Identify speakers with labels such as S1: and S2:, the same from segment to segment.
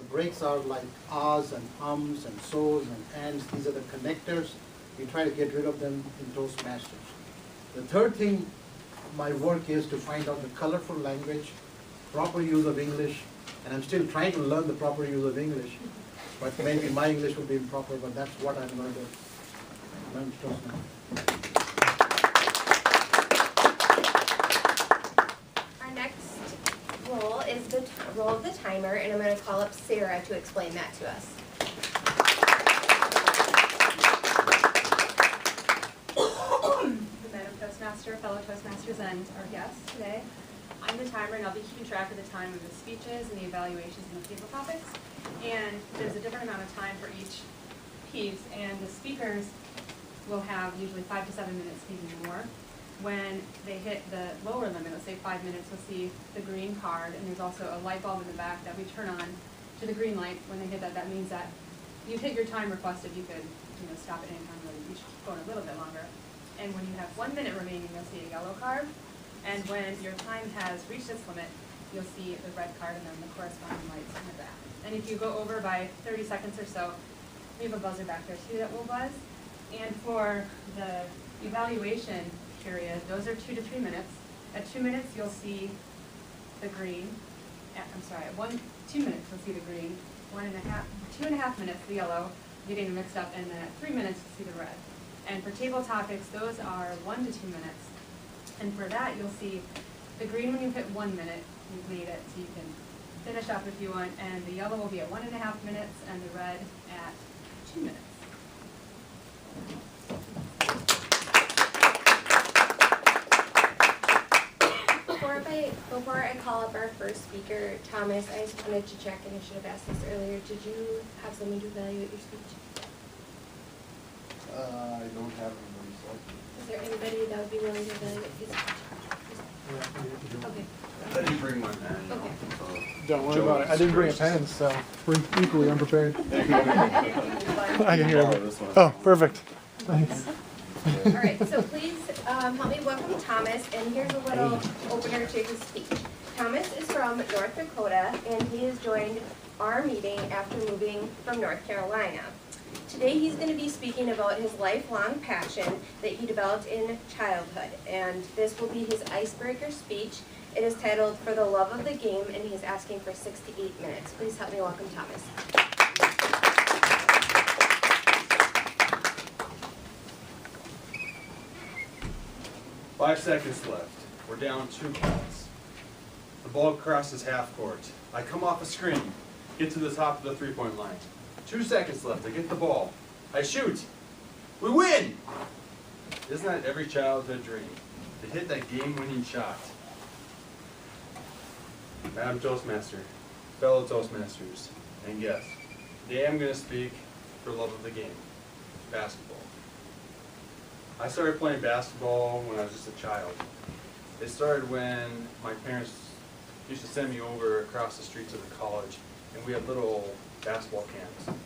S1: breaks are like ahs and ums and so's and ands. These are the connectors. We try to get rid of them in Toastmasters. The third thing, my work is to find out the colorful language, proper use of English, and I'm still trying to learn the proper use of English, but maybe my English will be improper, but that's what I'm going to learn Toastmasters.
S2: Our next role is the role of the timer, and I'm going to call up Sarah to explain that to us.
S3: Madam Toastmaster, fellow Toastmasters, and our guests today. I'm the timer, and I'll be keeping track of the time of the speeches and the evaluations and the table topics. And there's a different amount of time for each piece, and the speakers will have usually 5 to 7 minutes, maybe more. When they hit the lower limit, let's say 5 minutes, you'll see the green card, and there's also a light bulb in the back that we turn on to the green light. When they hit that, that means that you've hit your time requested. You could, stop at any time, really. You should keep going a little bit longer. And when you have 1 minute remaining, you'll see a yellow card. And when your time has reached its limit, you'll see the red card and then the corresponding lights in the back. And if you go over by 30 seconds or so, we have a buzzer back there too that will buzz. And for the evaluation period, those are 2 to 3 minutes. At 2 minutes, you'll see the green. At 2 minutes, you'll see the green. 2.5 minutes, the yellow, getting mixed up, and then at 3 minutes, you'll see the red. And for table topics, those are 1 to 2 minutes. And for that, you'll see the green when you hit 1 minute, you've made it, so you can finish up if you want, and the yellow will be at 1.5 minutes, and the red at 2 minutes.
S2: Before I call up our first speaker, Thomas, I just wanted to check, and I should have asked this earlier, did you have someone to evaluate your speech?
S4: I don't have anybody selected.
S2: Is there anybody that would be willing to evaluate his speech? Okay.
S4: I didn't bring my pen.
S2: Okay.
S5: Don't worry about it. I didn't bring a pen, so we're equally unprepared. I can hear it. Oh, perfect. Thanks.
S2: All right, so please help me welcome Thomas, and here's a little opener to his speech. Thomas is from North Dakota, and he has joined our meeting after moving from North Carolina. Today he's going to be speaking about his lifelong passion that he developed in childhood, and this will be his icebreaker speech. It is titled For the Love of the Game, and he's asking for 6 to 8 minutes. Please help me welcome Thomas.
S4: 5 seconds left. We're down 2 points. The ball crosses half court. I come off a screen, get to the top of the 3-point line. 2 seconds left. I get the ball. I shoot. We win! Isn't that every childhood dream? To hit that game-winning shot. Madam Toastmaster, fellow Toastmasters, and guests, today I'm going to speak for love of the game, basketball. I started playing basketball when I was just a child. It started when my parents used to send me over across the street to the college, and we had little basketball camps.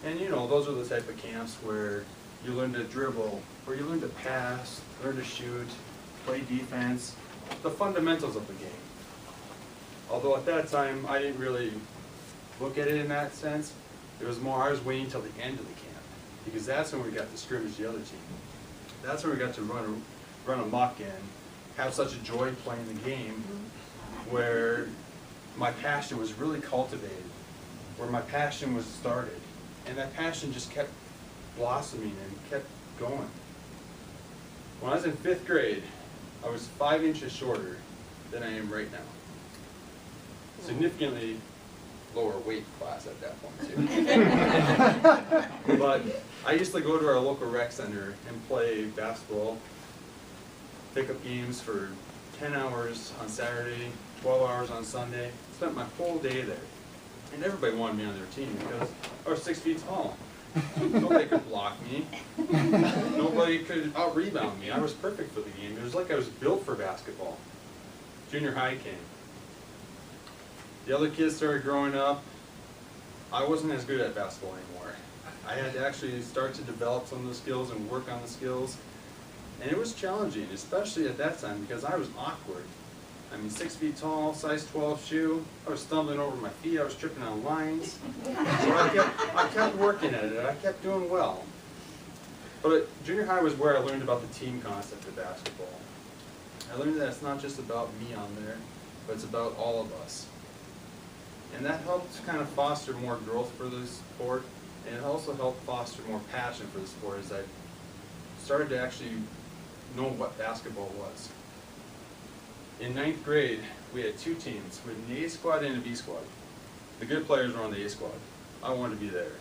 S4: And those are the type of camps where you learn to dribble, where you learn to pass, learn to shoot, play defense, the fundamentals of the game. Although at that time, I didn't really look at it in that sense. It was more, I was waiting till the end of the camp, because that's when we got to scrimmage the other team. That's when we got to run amok and have such a joy playing the game, where my passion was really cultivated, where my passion was started. And that passion just kept blossoming and kept going. When I was in 5th grade, I was 5 inches shorter than I am right now. Significantly lower weight class at that point too. But I used to go to our local rec center and play basketball, pickup games for 10 hours on Saturday, 12 hours on Sunday. Spent my whole day there. And everybody wanted me on their team because I was 6 feet tall. Nobody could block me. Nobody could out-rebound me. I was perfect for the game. It was like I was built for basketball. Junior high came. The other kids started growing up. I wasn't as good at basketball anymore. I had to actually start to develop some of the skills and work on the skills. And it was challenging, especially at that time, because I was awkward. I mean, 6 feet tall, size 12 shoe. I was stumbling over my feet. I was tripping on lines. But I kept working at it. I kept doing well. But junior high was where I learned about the team concept of basketball. I learned that it's not just about me on there, but it's about all of us. And that helped kind of foster more growth for the sport, and it also helped foster more passion for the sport as I started to actually know what basketball was. In 9th grade, we had 2 teams. We had an A squad and a B squad. The good players were on the A squad. I wanted to be there.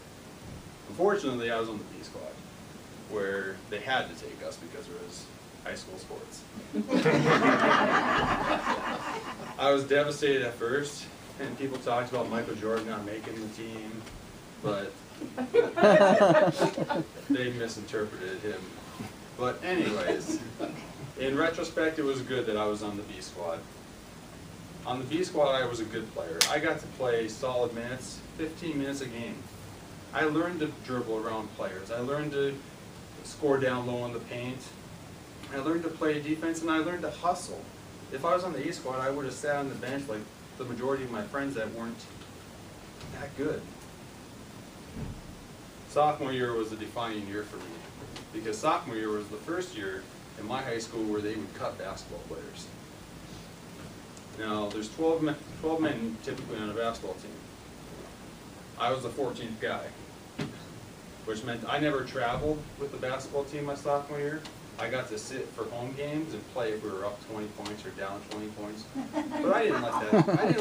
S4: Unfortunately, I was on the B squad, where they had to take us because it was high school sports. I was devastated at first, and people talked about Michael Jordan not making the team, but they misinterpreted him. But anyways, in retrospect, it was good that I was on the B squad. On the B squad, I was a good player. I got to play solid minutes, 15 minutes a game. I learned to dribble around players. I learned to score down low in the paint. I learned to play defense, and I learned to hustle. If I was on the A squad, I would have sat on the bench like the majority of my friends that weren't that good. Sophomore year was a defining year for me, because sophomore year was the first year in my high school where they would cut basketball players. Now, there's 12 men typically on a basketball team. I was the 14th guy, which meant I never traveled with the basketball team my sophomore year. I got to sit for home games and play if we were up 20 points or down 20 points. But I didn't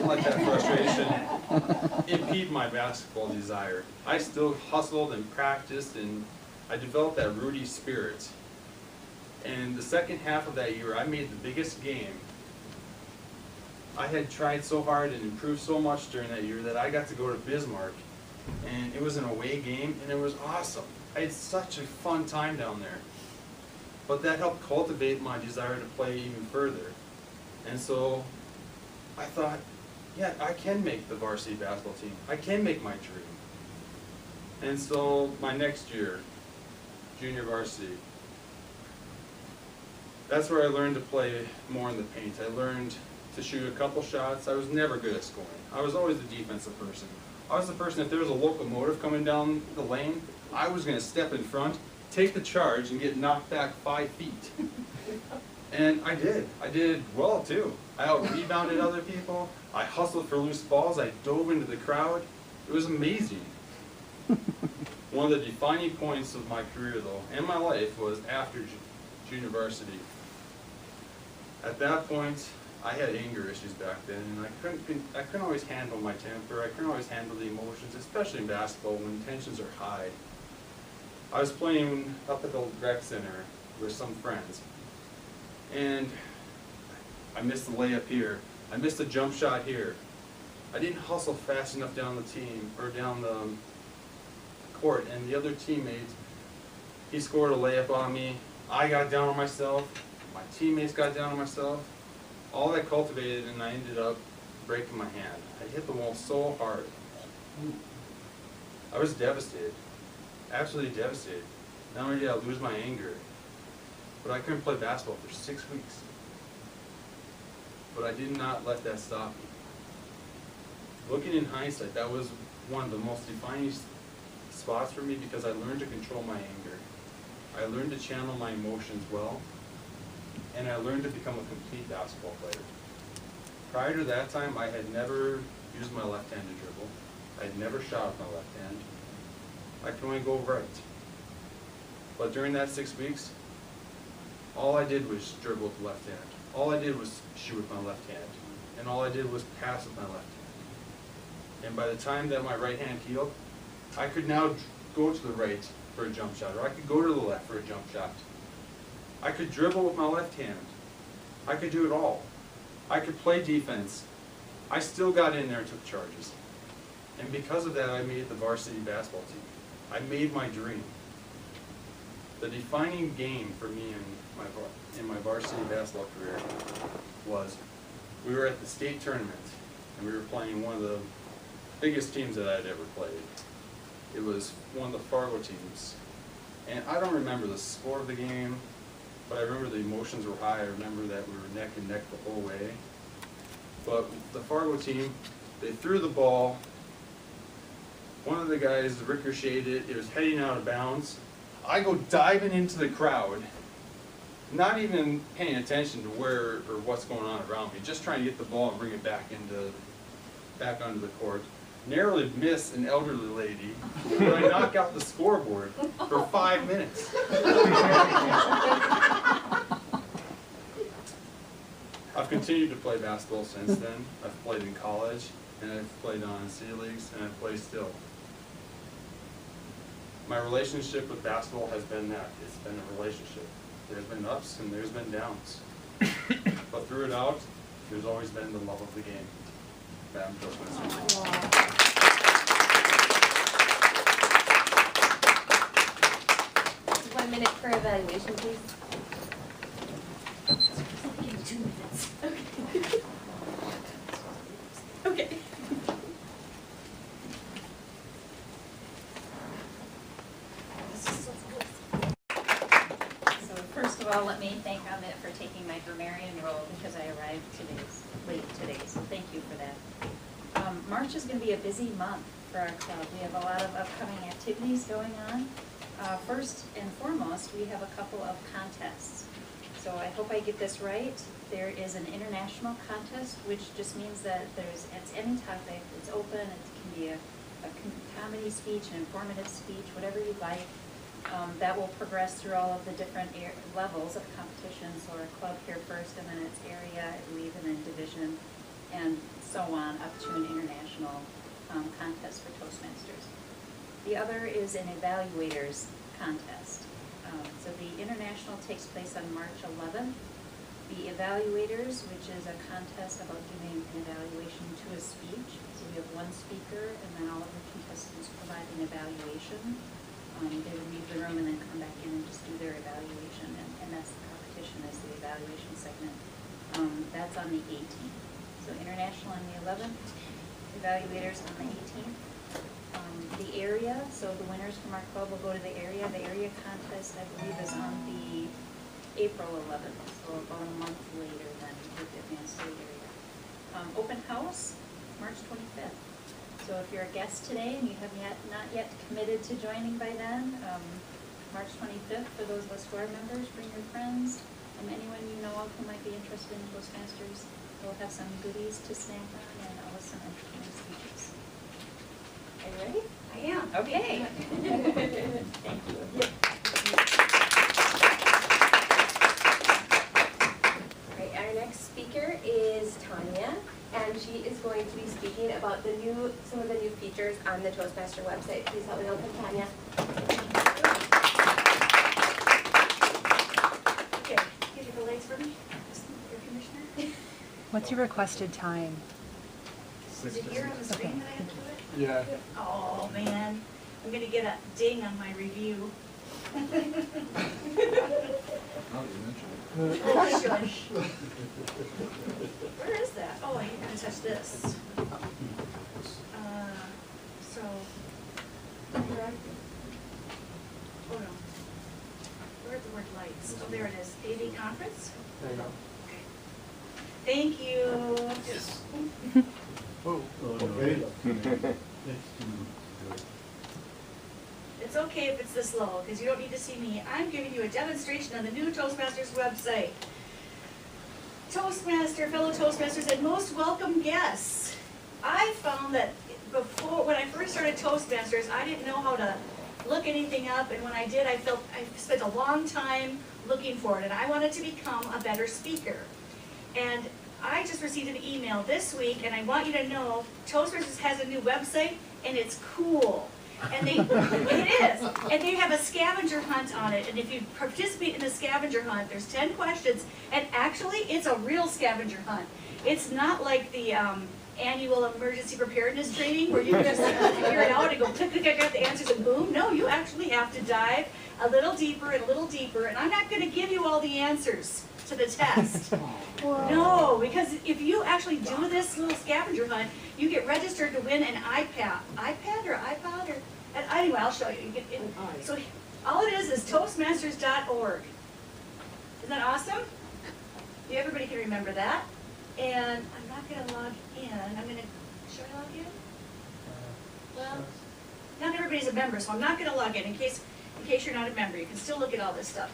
S4: let that frustration impede my basketball desire. I still hustled and practiced, and I developed that Rudy spirit. And the second half of that year, I made the biggest game. I had tried so hard and improved so much during that year that I got to go to Bismarck, and it was an away game, and it was awesome. I had such a fun time down there. But that helped cultivate my desire to play even further. And so I thought, yeah, I can make the varsity basketball team. I can make my dream. And so my next year, junior varsity, that's where I learned to play more in the paint. I learned to shoot a couple shots. I was never good at scoring. I was always the defensive person. I was the person, if there was a locomotive coming down the lane, I was going to step in front, take the charge, and get knocked back 5 feet. And I did. I did well, too. I out-rebounded other people. I hustled for loose balls. I dove into the crowd. It was amazing. One of the defining points of my career, though, and my life, was after junior varsity. At that point, I had anger issues back then, and I couldn't always handle my temper. I couldn't always handle the emotions, especially in basketball when tensions are high. I was playing up at the rec center with some friends, and I missed the layup here. I missed the jump shot here. I didn't hustle fast enough down the team, or down the court, and the other teammate, he scored a layup on me. I got down on myself. My teammates got down on myself. All that cultivated, and I ended up breaking my hand. I hit the wall so hard. I was devastated. Absolutely devastated. Not only did I lose my anger, but I couldn't play basketball for 6 weeks. But I did not let that stop me. Looking in hindsight, that was one of the most defining spots for me, because I learned to control my anger. I learned to channel my emotions well, and I learned to become a complete basketball player. Prior to that time, I had never used my left hand to dribble. I had never shot with my left hand. I could only go right. But during that 6 weeks, all I did was dribble with the left hand. All I did was shoot with my left hand. And all I did was pass with my left hand. And by the time that my right hand healed, I could now go to the right for a jump shot, or I could go to the left for a jump shot. I could dribble with my left hand. I could do it all. I could play defense. I still got in there and took charges. And because of that, I made the varsity basketball team. I made my dream. The defining game for me in my varsity basketball career was, we were at the state tournament, and we were playing one of the biggest teams that I'd ever played. It was one of the Fargo teams. And I don't remember the score of the game, but I remember the emotions were high. I remember that we were neck and neck the whole way. But the Fargo team, they threw the ball. One of the guys ricocheted, it was heading out of bounds. I go diving into the crowd, not even paying attention to where or what's going on around me, just trying to get the ball and bring it back onto the court. Narrowly miss an elderly lady, but I knock out the scoreboard for 5 minutes. I've continued to play basketball since then. I've played in college, and I've played on C leagues, and I play still. My relationship with basketball has been that. It's been a relationship. There's been ups and there's been downs. But through it out, there's always been the love of the game. Bam, Toastmasters.
S2: 1 minute for evaluation, please.
S6: Give me 2 minutes.
S2: Okay.
S6: So first of all, let me thank Amit for taking my grammarian role because I arrived late today, so thank you for that. March is going to be a busy month for our club. We have a lot of upcoming activities going on. First and foremost, we have a couple of contests. So I hope I get this right. There is an international contest, which just means that it's any topic, it's open, it can be a comedy speech, an informative speech, whatever you'd like. That will progress through all of the different levels of competition. So our club here first, and then it's area, I believe, and then division, and so on, up to an international contest for Toastmasters. The other is an evaluators contest. So the international takes place on March 11th. The evaluators, which is a contest about giving an evaluation to a speech. So we have one speaker, and then all of the contestants provide an evaluation. They would leave the room and then come back in and just do their evaluation, and that's the competition, is the evaluation segment. That's on the 18th. So international on the 11th, evaluators on the 18th. The area, so the winners from our club will go to the area. The area contest, I believe, is on the April 11th, so about a month later than with advance to the area. Open house, March 25th. So if you're a guest today and you have not yet committed to joining by then, March 25th, for those of us who are members, bring your friends, anyone you know of who might be interested in Toastmasters. We'll have some goodies to snack on and also some entertaining speeches. Are you ready?
S2: I am.
S6: Okay. Thank you.
S2: All right, our next speaker is Tanya, and she is going to be speaking about some of the new features on the Toastmaster website. Please help me welcome Tanya.
S7: Here, give you the legs for me, Air Commissioner.
S8: What's your requested time?
S7: Is it here on the screen that I have to do it?
S5: Yeah.
S7: Oh, man, I'm gonna get a ding on my review. Oh, shush. Where is that? Oh, I need to touch this. So, where are you? Oh, no. Where are the word lights? Oh, there it is. AV conference?
S5: There you go.
S7: Thank you.
S4: Yes.
S5: Whoa.
S7: It's okay if it's this low, because you don't need to see me. I'm giving you a demonstration of the new Toastmasters website. Toastmaster, fellow Toastmasters, and most welcome guests. I found that before, when I first started Toastmasters, I didn't know how to look anything up, and when I did, I spent a long time looking for it, and I wanted to become a better speaker. And I just received an email this week, and I want you to know Toastmasters has a new website, and it's cool. And it is. And they have a scavenger hunt on it. And if you participate in the scavenger hunt, there's 10 questions. And actually, it's a real scavenger hunt. It's not like the annual emergency preparedness training where you just figure it out and go click, click, I got the answers and boom. No, you actually have to dive a little deeper and a little deeper. And I'm not going to give you all the answers to the test. No, because if you actually do this little scavenger hunt, you get registered to win an iPad or iPod, or anyway, I'll show you. So all it is toastmasters.org. Isn't that awesome? Everybody can remember that. And I'm not gonna log in, should I log in? Well, not everybody's a member, so I'm not gonna log in case you're not a member. You can still look at all this stuff.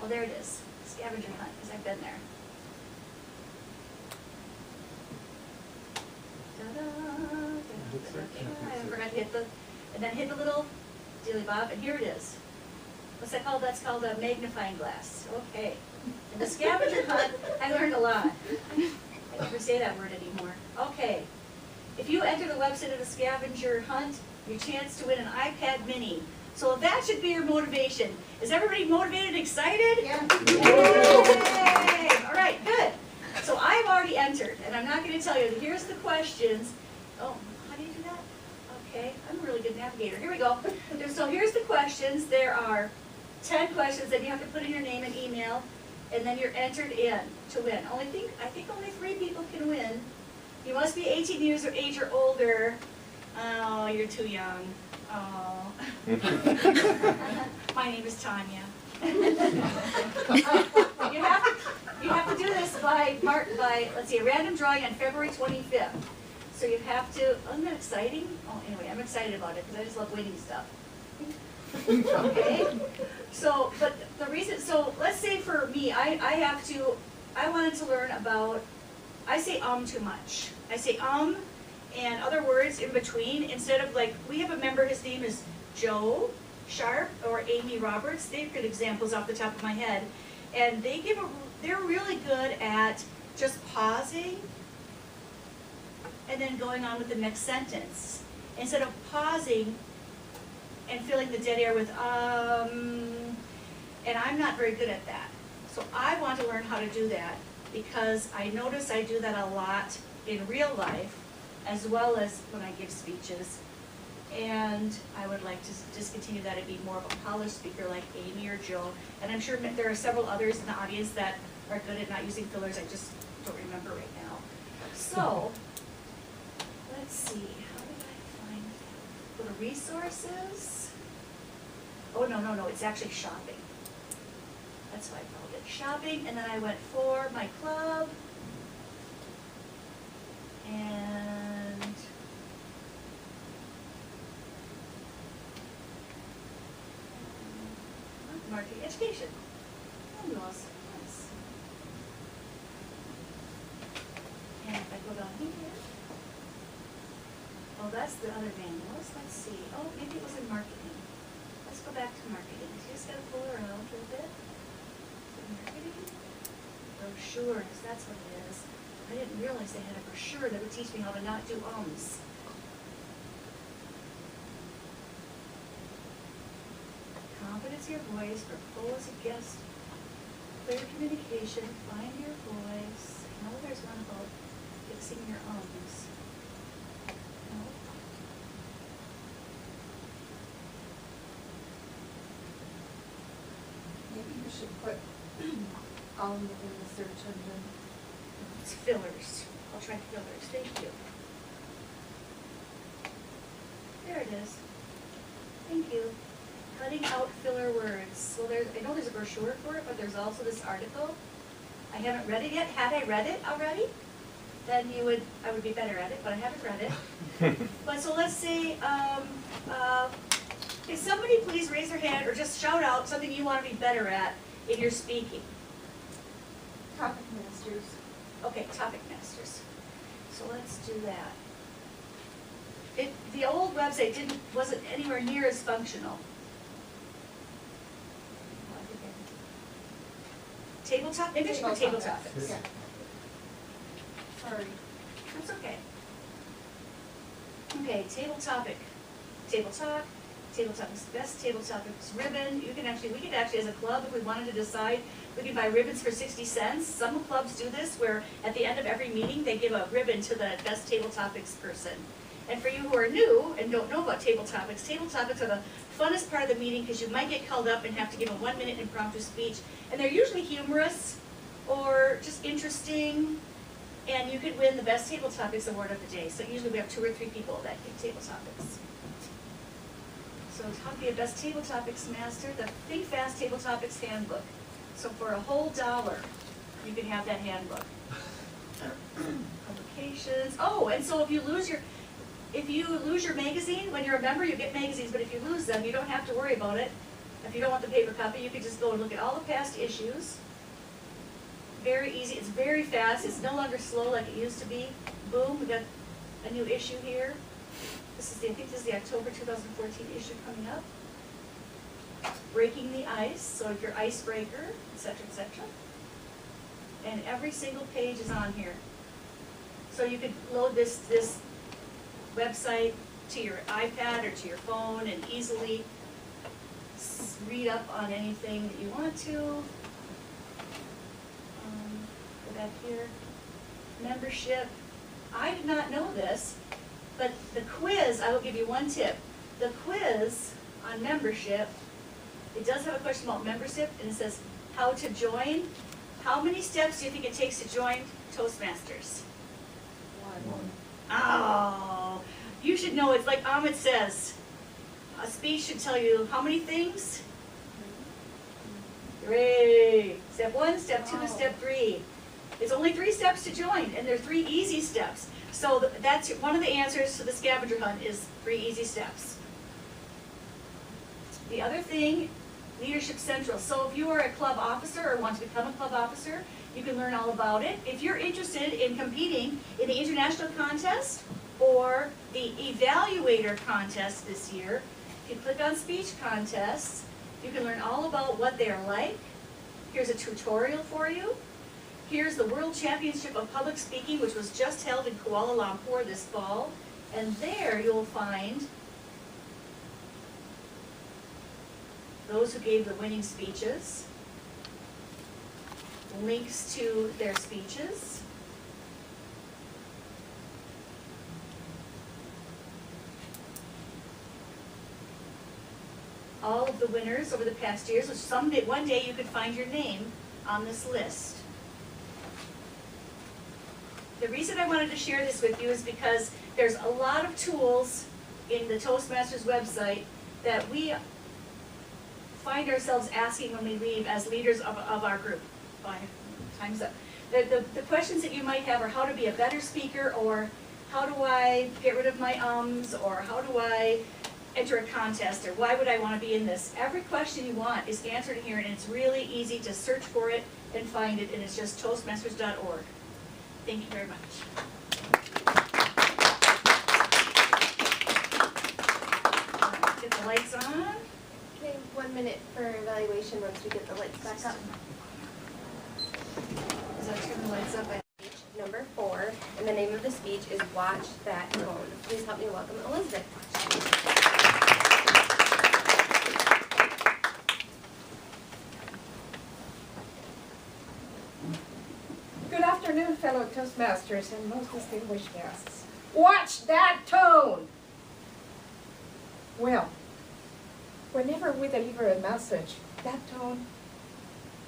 S7: Oh, there it is, scavenger hunt, because I've been there. I forgot to hit the little dilly bob, and here it is. What's that called? That's called a magnifying glass. Okay. In the scavenger hunt, I learned a lot. I never say that word anymore. Okay. If you enter the website of the scavenger hunt, your chance to win an iPad mini. So that should be your motivation. Is everybody motivated and excited?
S2: Yeah.
S7: Yay! All right, good. So I've already entered, and I'm not going to tell you. Here's the questions. Oh, how do you do that? Okay, I'm a really good navigator. Here we go. So here's the questions. There are 10 questions that you have to put in your name and email, and then you're entered in to win. I think only 3 people can win. You must be 18 years of age or older. Oh, you're too young. Oh. My name is Tanya. You have to do this by let's see, a random drawing on February 25th. So you have to, isn't that exciting? Oh, anyway, I'm excited about it because I just love winning stuff. Okay, so, but the reason, so let's say for me, I wanted to learn about, I say too much. I say and other words in between, instead of like, we have a member, his name is Joe Sharp or Amy Roberts. They've got examples off the top of my head. And they're really good at just pausing and then going on with the next sentence. Instead of pausing and filling the dead air with and I'm not very good at that. So I want to learn how to do that because I notice I do that a lot in real life as well as when I give speeches. And I would like to just continue that and be more of a polished speaker like Amy or Joe. And I'm sure there are several others in the audience that are good at not using fillers. I just don't remember right now. So, let's see, how did I find that? Go to resources. Oh, no, it's actually shopping. That's why I called it shopping. And then I went for my club. And marketing education. Fabulous. Nice. And if I go down here, oh, that's the other manuals. Let's see. Oh, maybe it was in marketing. Let's go back to marketing. So you just got to pull around a little bit. Marketing. Brochures. That's what it is. I didn't realize they had a brochure that would teach me how to not do ums. Confidence your voice, propose a guest, clear communication, find your voice. I know there's one about fixing your ums. No.
S9: Maybe you should put in the search engine.
S7: It's fillers. I'll try fillers. Thank you. There it is. Thank you. Cutting out filler words. Well, I know there's a brochure for it, but there's also this article. I haven't read it yet. Had I read it already, then I would be better at it, but I haven't read it. But so let's say, can somebody please raise their hand or just shout out something you want to be better at in your speaking?
S9: Topic masters.
S7: Okay, topic masters. So let's do that. The old website wasn't anywhere near as functional. Tabletop, maybe I should put table topics.
S9: Yeah. Sorry.
S7: That's okay. Okay, table topic. Table talk, table topics, best table topics, ribbon. We could actually as a club, if we wanted to decide, we could buy ribbons for 60 cents. Some clubs do this where at the end of every meeting, they give a ribbon to the best table topics person. And for you who are new and don't know about table topics are the funnest part of the meeting because you might get called up and have to give a 1-minute impromptu speech. And they're usually humorous or just interesting. And you could win the best table topics award of the day. So usually we have 2 or 3 people that get table topics. So how to be a best table topics master? The Think Fast Table Topics Handbook. So for a whole $1, you can have that handbook. Publications, oh, and so if you lose your magazine, when you're a member, you get magazines, but if you lose them, you don't have to worry about it. If you don't want the paper copy, you can just go and look at all the past issues. Very easy, it's very fast, it's no longer slow like it used to be. Boom, we got a new issue here. I think this is the October 2014 issue coming up. Breaking the ice, so if you're icebreaker, etc., etc. And every single page is on here. So you could load this website to your iPad or to your phone and easily read up on anything that you want to. Go back here. Membership. I did not know this, but the quiz, I will give you one tip. The quiz on membership, it does have a question about membership, and it says how to join. How many steps do you think it takes to join Toastmasters?
S9: One.
S7: Oh, you should know. It's like Amit says. A speech should tell you how many things? 3. Step 1, step 2, step 3. It's only 3 steps to join, and they're 3 easy steps. So that's one of the answers to the scavenger hunt is 3 easy steps. The other thing, Leadership Central. So if you are a club officer or want to become a club officer, you can learn all about it. If you're interested in competing in the international contest or the evaluator contest this year, if you click on speech contests, you can learn all about what they are like. Here's a tutorial for you. Here's the World Championship of Public Speaking, which was just held in Kuala Lumpur this fall. And there you'll find those who gave the winning speeches, links to their speeches. All of the winners over the past years, which one day you could find your name on this list. The reason I wanted to share this with you is because there's a lot of tools in the Toastmasters website that we find ourselves asking when we leave as leaders of our group. Bye. Time's up. The questions that you might have are how to be a better speaker, or how do I get rid of my ums, or how do I enter a contest, or why would I want to be in this? Every question you want is answered in here, and it's really easy to search for it and find it, and it's just toastmasters.org. Thank you very much. Get the lights on.
S2: Okay, 1 minute for evaluation once we get the lights back up.
S7: Is that turn the lights up?
S2: Speech number 4, and the name of the speech is Watch That Tone. Please help me welcome Elizabeth.
S10: Good afternoon, fellow Toastmasters and most distinguished guests. Watch that tone! Well, whenever we deliver a message, that tone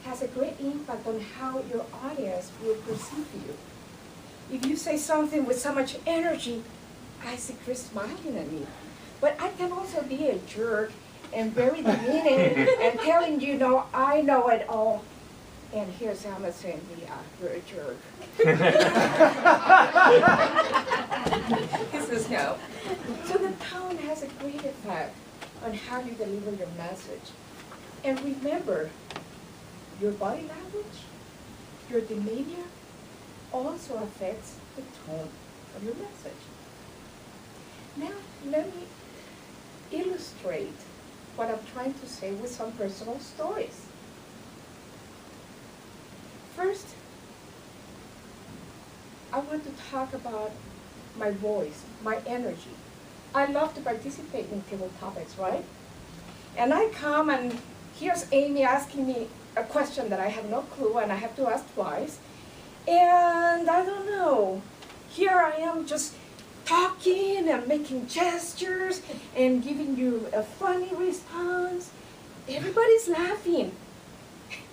S10: has a great impact on how your audience will perceive you. If you say something with so much energy, I see Chris smiling at me. But I can also be a jerk and very demeaning and telling you, no, I know it all. And here's Emma saying, yeah, you're a jerk. He says no. So the tone has a great effect on how you deliver your message. And remember, your body language, your demeanor also affects the tone of your message. Now, let me illustrate what I'm trying to say with some personal stories. First, I want to talk about my voice, my energy. I love to participate in table topics, right? And I come and here's Amy asking me a question that I have no clue and I have to ask twice. And I don't know, here I am just talking and making gestures and giving you a funny response. Everybody's laughing.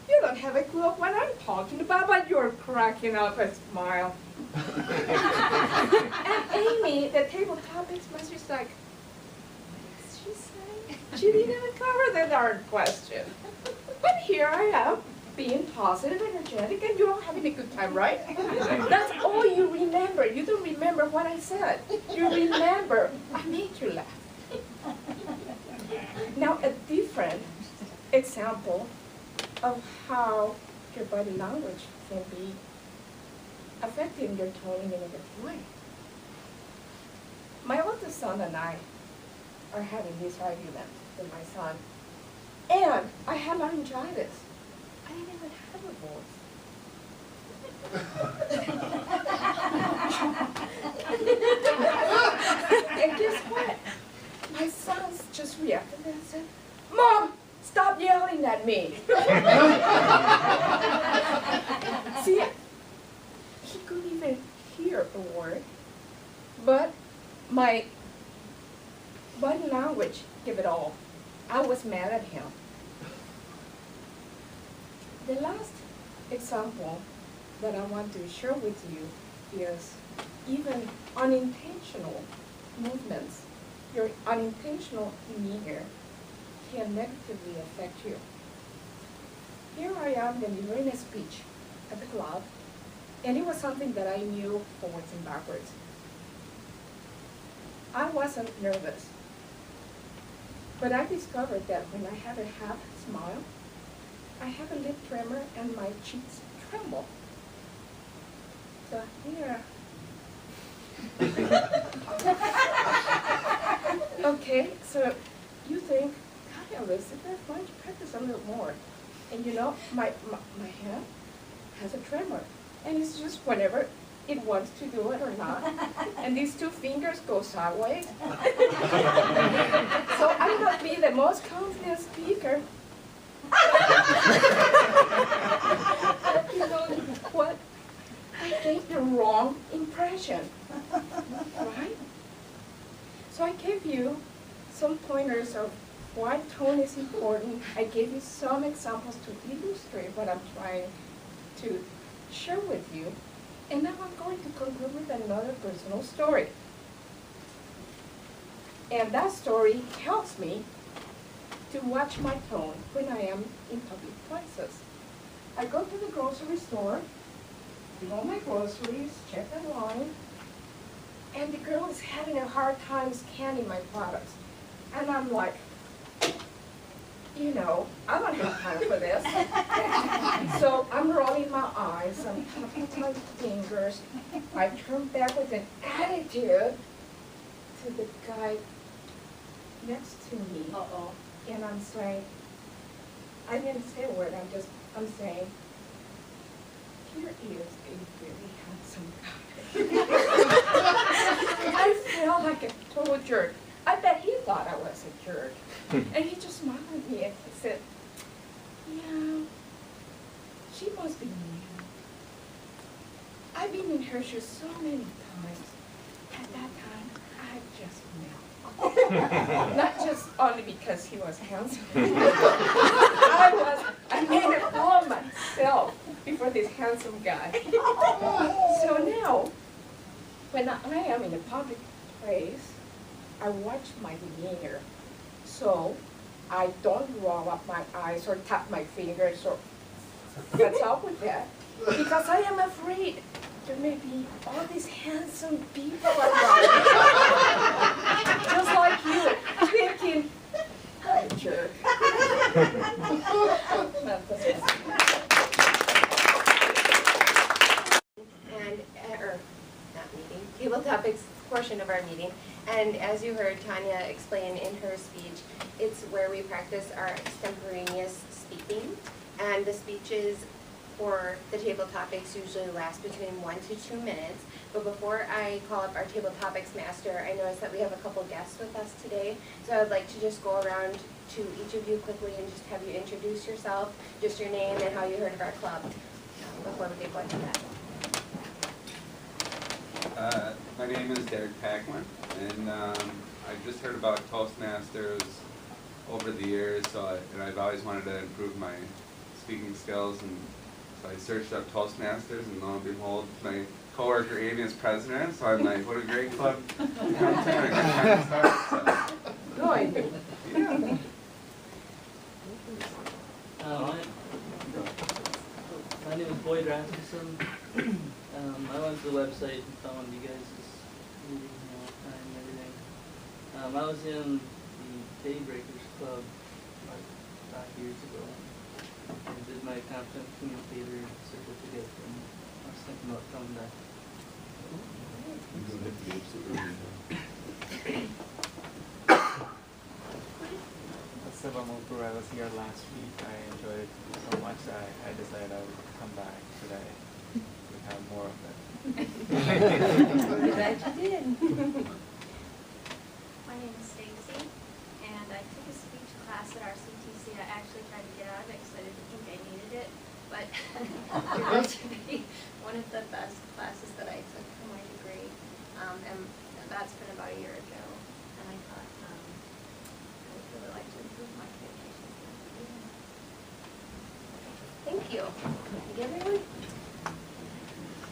S10: You don't have a clue of what I'm talking about, but you're cracking up a smile. And Amy, the table topics master's like, what is she saying? She didn't even cover the darn question. But here I am, being positive, energetic, and you're all having a good time, right? That's all you remember. You don't remember what I said. You remember I made you laugh. Now, a different example of how your body language can be affecting your tone in a negative way. My oldest son and I are having this argument with my son, and I had laryngitis. I didn't even have a voice. And guess what? My son just reacted and said, "Mom, stop yelling at me." See, he couldn't even hear a word, but my body language gave it all. I was mad at him. The last example that I want to share with you is even unintentional movements. Your unintentional demeanor can negatively affect you. Here I am delivering a speech at the club, and it was something that I knew forwards and backwards. I wasn't nervous, but I discovered that when I have a half smile, I have a lip tremor and my cheeks tremble. So here. Okay, so you think, God, Elizabeth, why don't you practice a little more? And you know, my hand has a tremor. And it's just whenever it wants to do it or not. And these two fingers go sideways. So I must be the most confident speaker. You know what? I gave the wrong impression, right? So I gave you some pointers of why tone is important. I gave you some examples to illustrate what I'm trying to share with you. And now I'm going to conclude with another personal story. And that story helps me to watch my tone when I am in public places. I go to the grocery store, do all my groceries, check the line, and the girl is having a hard time scanning my products. And I'm like, you know, I don't have time for this. So I'm rolling my eyes, I'm tapping my fingers. I turn back with an attitude to the guy next to me. Uh-oh. And I'm saying, I didn't say a word, I'm saying, here is a very handsome guy. I felt like a total jerk. I bet he thought I was a jerk. And he just smiled at me and he said, yeah, she must be new. I've been in her shoes so many times. At that time, I just melted. Not just only because he was handsome. I made a fool of myself before this handsome guy. So now, when I am in a public place, I watch my demeanor. So I don't roll up my eyes or tap my fingers or what's up with that. Because I am afraid there may be all these handsome people around me. Just like you, thinking, I'm a jerk.
S2: Table topics portion of our meeting. And as you heard Tanya explain in her speech, it's where we practice our extemporaneous speaking. And the speeches for the table topics usually last between 1 to 2 minutes. But before I call up our table topics master, I noticed that we have a couple guests with us today. So I'd like to just go around to each of you quickly and just have you introduce yourself, just your name and how you heard of our club before we get going to that.
S11: My name is Derek Packman, and I've just heard about Toastmasters over the years, and I've always wanted to improve my speaking skills, and so I searched up Toastmasters, and lo and behold, my coworker Amy is president, so I'm like, what a great club to come to, and a good time to start. So.
S10: Good.
S11: Yeah.
S12: Rasmussen. I went to the website and found you guys' meeting, time and everything. I was in the Daybreakers Club like 5 years ago and did my competent communicator certificate, and I was thinking about coming back.
S13: Sivamupur, I was here last week. I enjoyed it so much I decided I would come back today to have more of it.
S2: We're glad you did.
S14: My name is Stacy, and I took a speech class at our CTC. I actually tried to get out of it because I didn't think I needed it, but it turned out to be one of the best classes that I took for my degree, and that's been about a year ago, and I thought I would really like to improve my communication skills.
S2: Thank you. Thank you, everyone.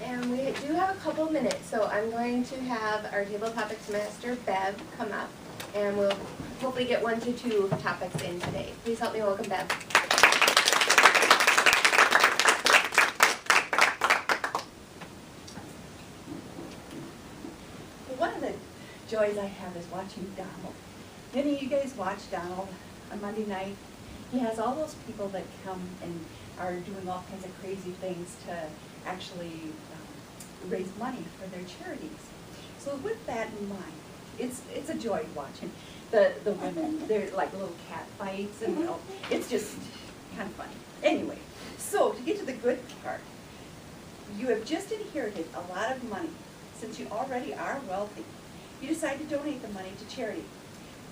S2: And we do have a couple minutes, so I'm going to have our table topics master, Bev, come up, and we'll hopefully get 1 to 2 topics in today. Please help me welcome Bev.
S15: One of the joys I have is watching Donald. Many of you guys watch Donald on Monday night. He has all those people that come and are doing all kinds of crazy things to actually raise money for their charities. So with that in mind, it's a joy watching the women. They're like little cat fights, and it's just kind of funny. Anyway, so to get to the good part, you have just inherited a lot of money. Since you already are wealthy, you decide to donate the money to charity.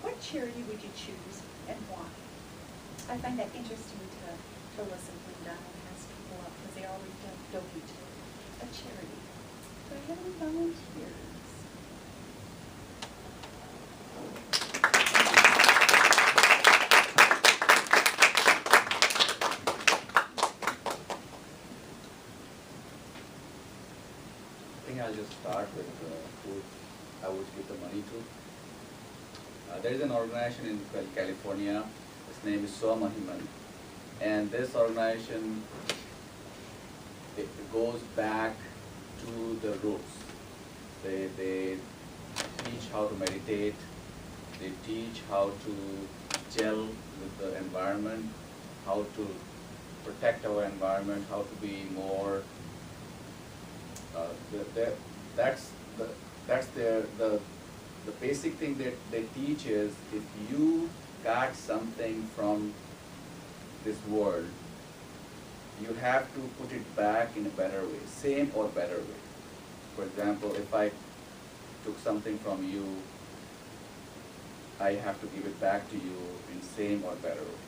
S15: What charity would you choose and why? I find that interesting to listen when Donald has people up, because they always donate to a charity. Do I have any volunteers?
S16: I think I'll just start with who I would give the money to. There is an organization in California. Its name is Swamahiman, and this organization, it goes back to the roots. They teach how to meditate. They teach how to gel with the environment, how to protect our environment, how to be more. That's the basic thing that they teach is, if you got something from this world, you have to put it back in a better way, same or better way. For example, if I took something from you, I have to give it back to you in same or better way.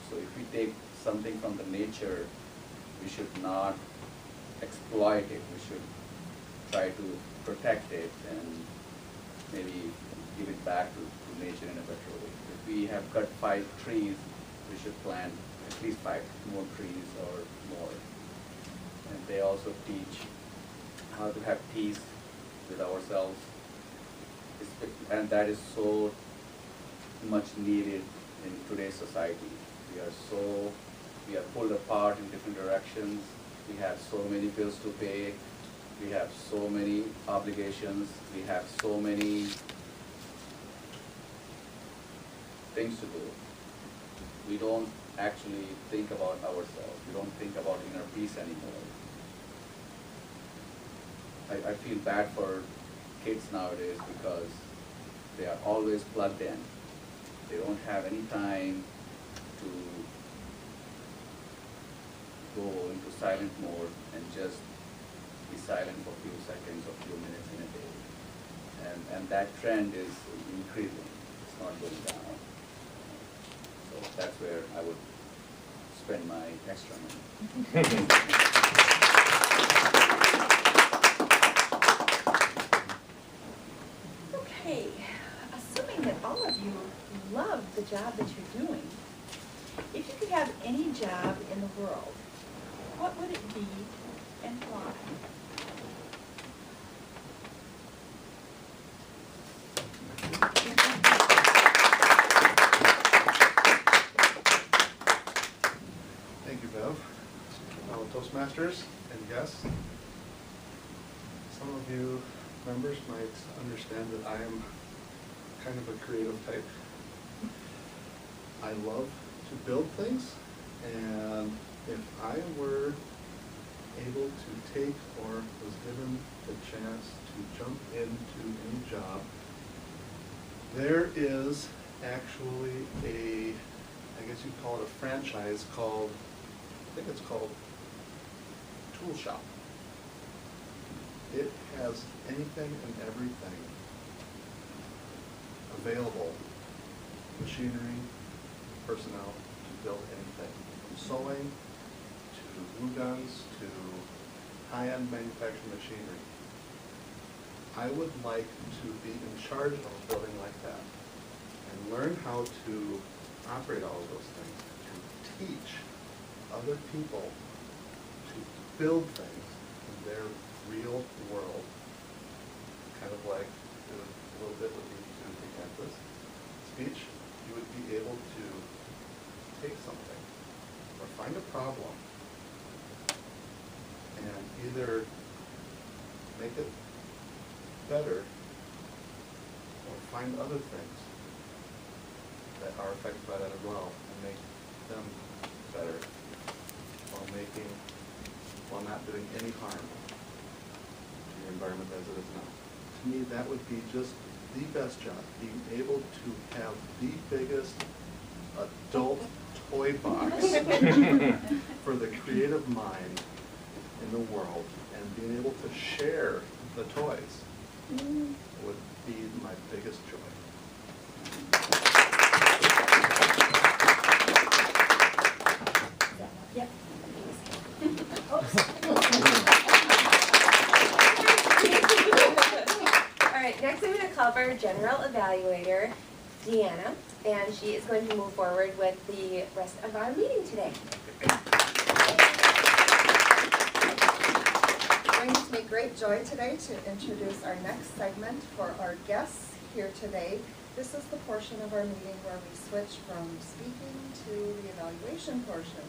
S16: So if we take something from the nature, we should not exploit it. We should try to protect it and maybe give it back to nature in a better way. If we have cut 5 trees, we should plant at least 5 more trees or more. And they also teach how to have peace with ourselves, and that is so much needed in today's society. We are pulled apart in different directions. We have so many bills to pay. We have so many obligations. We have so many things to do. We don't actually think about ourselves. We don't think about inner peace anymore. I feel bad for kids nowadays because they are always plugged in. They don't have any time to go into silent mode and just be silent for a few seconds or few minutes in a day. And that trend is increasing. It's not going down. So that's where I would spend my extra money.
S15: Okay, assuming that all of you love the job that you're doing, if you could have any job in the world, what would it be and why?
S5: Thank you, Bev. Fellow Toastmasters and
S17: guests. Some of you members might understand that I am kind of a creative type. I love to build things, and if I were able to take or was given the chance to jump into any job, there is actually a, I guess you'd call it a franchise called, I think it's called Tool Shop. It has anything and everything available, machinery, personnel, to build anything, from sewing to glue guns to high-end manufacturing machinery. I would like to be in charge of a building like that and learn how to operate all of those things, to teach other people to build things in their real world, kind of like a little bit with the Tennessee campus speech. You would be able to take something or find a problem and either make it better or find other things that are affected by that as well and make them better while not doing any harm to your environment as it is now. To me, that would be just the best job, being able to have the biggest adult toy box for the creative mind in the world, and being able to share the toys would be my biggest joy.
S2: Yep. All right, next I'm going to call our general evaluator, Deanna, and she is going to move forward with the rest of our meeting today.
S18: It brings me great joy today to introduce our next segment for our guests here today. This is the portion of our meeting where we switch from speaking to the evaluation portion.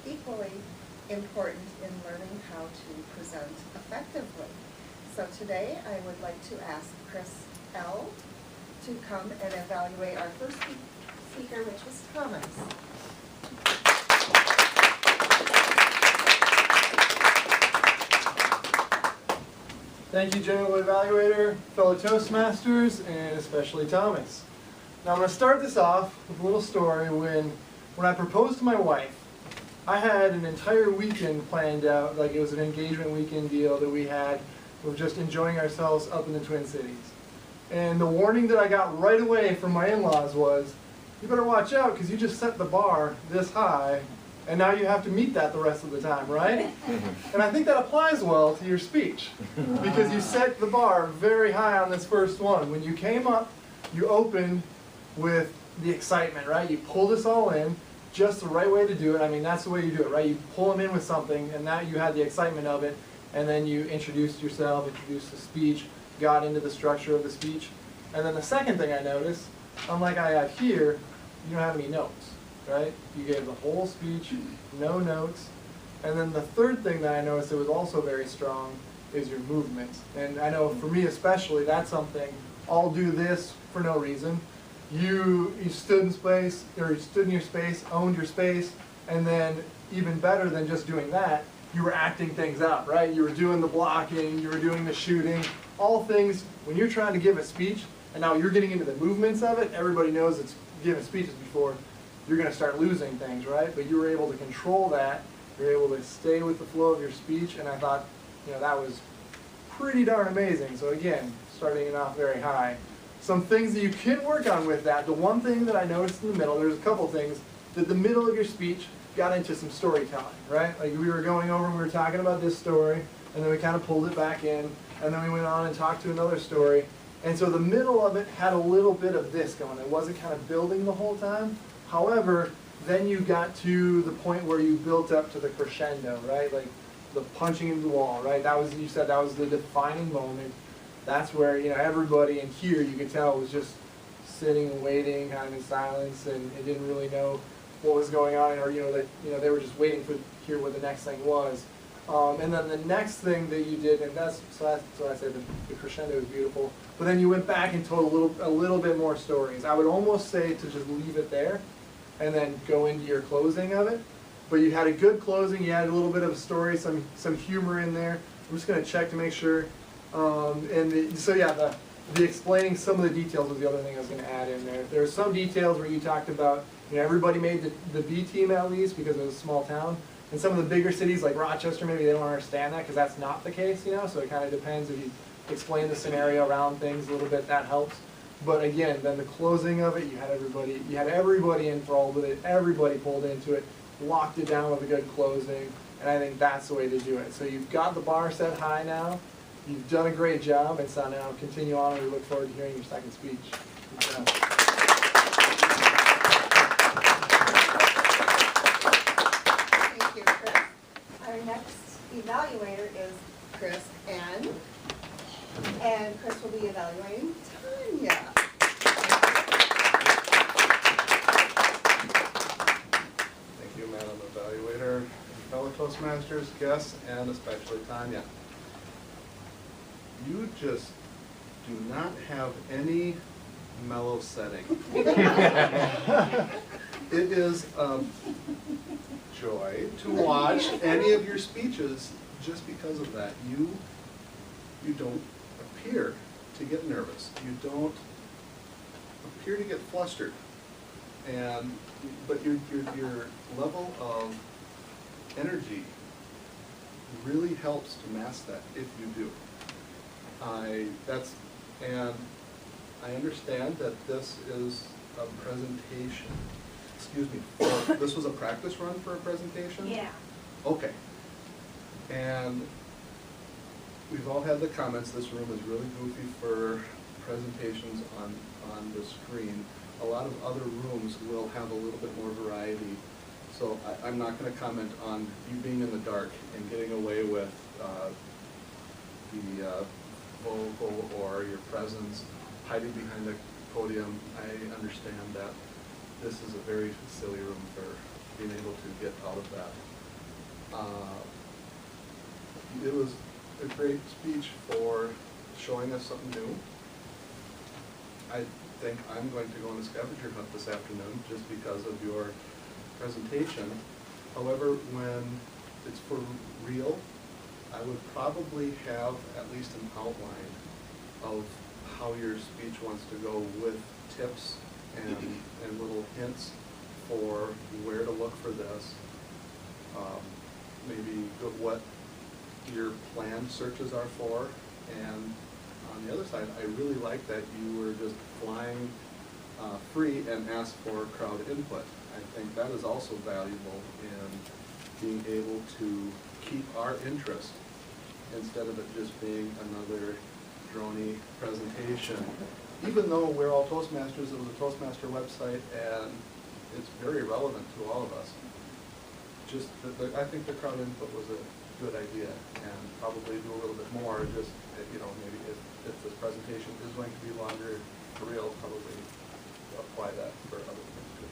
S18: Equally important in learning how to present effectively. So today I would like to ask Chris L. to come and evaluate our first speaker, which was Thomas.
S5: Thank you, General Evaluator, fellow Toastmasters, and especially Thomas. Now I'm going to start this off with a little story. When I proposed to my wife, I had an entire weekend planned out, like it was an engagement weekend deal that we had. We were just enjoying ourselves up in the Twin Cities. And the warning that I got right away from my in-laws was, you better watch out because you just set the bar this high, and now you have to meet that the rest of the time, right? And I think that applies well to your speech, because you set the bar very high on this first one. When you came up, you opened with the excitement, right? You pulled us all in just the right way to do it. I mean, that's the way you do it, right? You pull them in with something, and now you had the excitement of it, and then you introduced yourself, introduced the speech, got into the structure of the speech. And then the second thing I noticed, unlike I have here, you don't have any notes, right? You gave the whole speech, no notes. And then the third thing that I noticed that was also very strong is your movements. And I know for me especially, that's something, I'll do this for no reason. You stood in space, or you stood in your space, owned your space, and then even better than just doing that, you were acting things out, right? You were doing the blocking, you were doing the shooting, all things, when you're trying to give a speech, and now you're getting into the movements of it, everybody knows it's given speeches before, you're going to start losing things, right? But you were able to control that, you were able to stay with the flow of your speech, and I thought, that was pretty darn amazing. So again, starting it off very high. Some things that you can work on with that. The one thing that I noticed in the middle, there's a couple things, that the middle of your speech got into some storytelling, right? Like we were going over and we were talking about this story, and then we kind of pulled it back in, and then we went on and talked to another story. And so the middle of it had a little bit of this going. It wasn't kind of building the whole time. However, then you got to the point where you built up to the crescendo, right? Like the punching into the wall, right? That was, you said that was the defining moment. That's where, everybody in here, you could tell, was just sitting and waiting, kind of in silence, and it didn't really know what was going on, or, they were just waiting to hear what the next thing was. And then the next thing that you did, and that's what I said, the crescendo is beautiful. But then you went back and told a little bit more stories. I would almost say to just leave it there, and then go into your closing of it. But you had a good closing. You had a little bit of a story, some humor in there. I'm just going to check to make sure. The explaining some of the details was the other thing I was going to add in there. There are some details where you talked about, everybody made the B team at least because it was a small town. In some of the bigger cities like Rochester, maybe they don't understand that because that's not the case, so it kind of depends. If you explain the scenario around things a little bit, that helps. But again, then the closing of it, you had everybody enthralled with it, everybody pulled into it, locked it down with a good closing, and I think that's the way to do it. So you've got the bar set high now, you've done a great job, and so now continue on, and we look forward to hearing your second speech. Good job.
S18: Thank you, Chris. Our next evaluator is Chris N. And Chris will be evaluating Tanya.
S17: Thank you, Madam Evaluator, fellow Toastmasters, guests, and especially Tanya. You just do not have any mellow setting. It is a joy to watch any of your speeches just because of that. You don't appear to get nervous. You don't appear to get flustered. But your level of energy really helps to mask that if you do. I understand that this is a presentation. Excuse me. This was a practice run for a presentation?
S7: Yeah.
S17: Okay. And we've all had the comments, this room is really goofy for presentations on the screen. A lot of other rooms will have a little bit more variety. So I'm not going to comment on you being in the dark and getting away with the vocal or your presence, hiding behind the podium. I understand that this is a very silly room for being able to get out of that. It was a great speech for showing us something new. I think I'm going to go on a scavenger hunt this afternoon just because of your presentation. However, when it's for real, I would probably have at least an outline of how your speech wants to go with tips and little hints for where to look for this. Maybe what your planned searches are for, and on the other side, I really like that you were just flying free and asked for crowd input. I think that is also valuable in being able to keep our interest instead of it just being another drony presentation. Even though we're all Toastmasters, it was a Toastmaster website and it's very relevant to all of us. Just, I think the crowd input was a good idea, and probably do a little bit more, just, maybe if this presentation is going to be longer for real, probably apply that for other things too.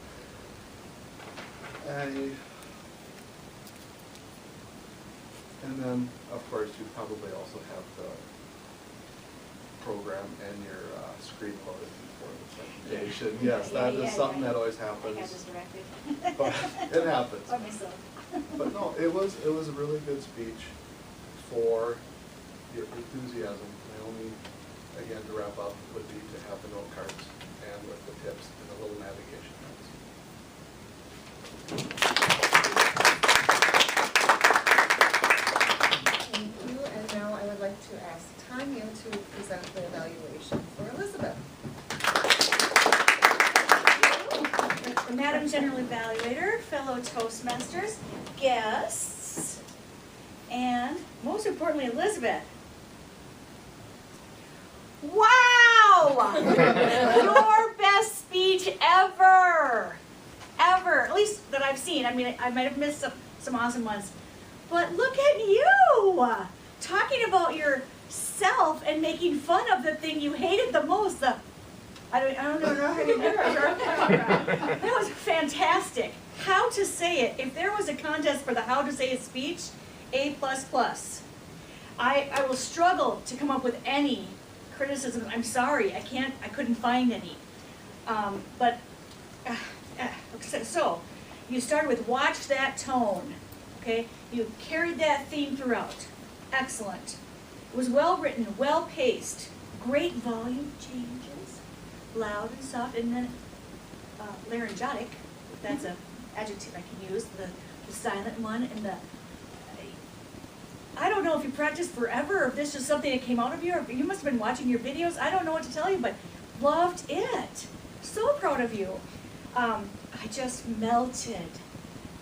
S17: And then, of course, you probably also have the program and your screen loaded before the presentation. Yes, that is something that always happens.
S7: I got distracted.
S17: But it happens.
S7: By myself.
S17: But no, it was a really good speech for your enthusiasm. My only, again, to wrap up, would be to have the note cards and with the tips and the little navigation notes.
S18: Thank you, and now I would like to ask Tanya to present the evaluation for Elizabeth.
S7: Madam General Evaluator, fellow Toastmasters, guests, and most importantly, Elizabeth. Wow! Your best speech ever! Ever, at least that I've seen. I mean, I might have missed some awesome ones. But look at you! Talking about yourself and making fun of the thing you hated the most, I don't know how to do it. That was fantastic. How to say it. If there was a contest for the how to say a speech, A++. I will struggle to come up with any criticism. I'm sorry, I couldn't find any. So, you started with watch that tone, okay? You carried that theme throughout. Excellent. It was well written, well paced, great volume changes, loud and soft, and then laryngotic, if that's an adjective I can use, the silent one, and I don't know if you practiced forever or if this is something that came out of you, or you must have been watching your videos. I don't know what to tell you, but loved it. So proud of you. I just melted.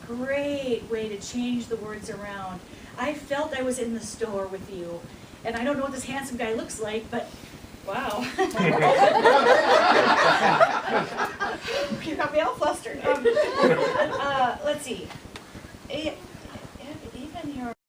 S7: Great way to change the words around. I felt I was in the store with you. And I don't know what this handsome guy looks like, but wow. You got me all flustered. Let's see. Even your